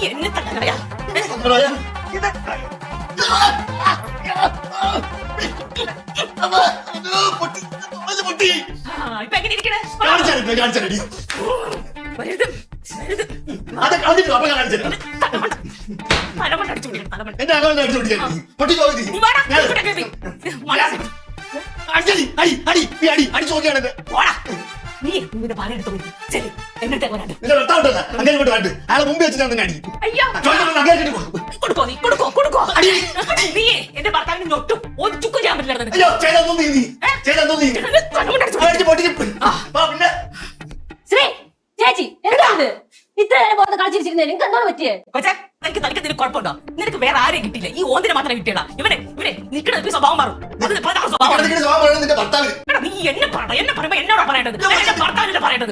എന്നെ തട്ടണയാ ഇപ്പൊ എങ്ങനെ ഇരിക്കണേ എന്റെ അക്കൗണ്ട് അടിച്ചു പിടിക്കാൻ പൊട്ടി അടിച്ചു നോക്കിയാണെന്ന് നീ നിന്റെ പാലെടുത്ത് എന്നിട്ട് അങ്ങനെ കൊണ്ട് വേണ്ട അയാളെ മുമ്പ് വെച്ചിട്ടാണ് തന്നെ അടി അയ്യോ കൊടുക്കോ നീ കൊടുക്കോ നീ എന്റെ ഭർത്താവിന് ഞൊട്ടും ഒറ്റുക്കും ചെയ്യാൻ പറ്റില്ല അയ്യോ ചെയ്തോ നീ ചെയ്തോ നീ പിന്നെ ശ്രീ ചേച്ചി എന്താണ് ഇത്ര നേരം പുറത്ത് കളിച്ചിരിച്ചിരുന്നേ നിങ്ങൾക്ക് എന്താണ് പറ്റിയേ കൊച്ചേ നിനക്ക് നിനക്ക് കുഴപ്പമുണ്ടോ നിനക്ക് വേറെ ആരെയും കിട്ടിയില്ല ഈ ഓന്തിനെ മാത്രമേ കിട്ടിയടാ ഇവനെ നിൽക്കുന്ന സ്വഭാവം മാറും സ്വഭാവം നിന്റെ ഭർത്താവിന് നീ എന്നെ പറയുമ്പോ എന്നോടാ പറയേണ്ടത് ഭർത്താവിനെ പറയേണ്ടത്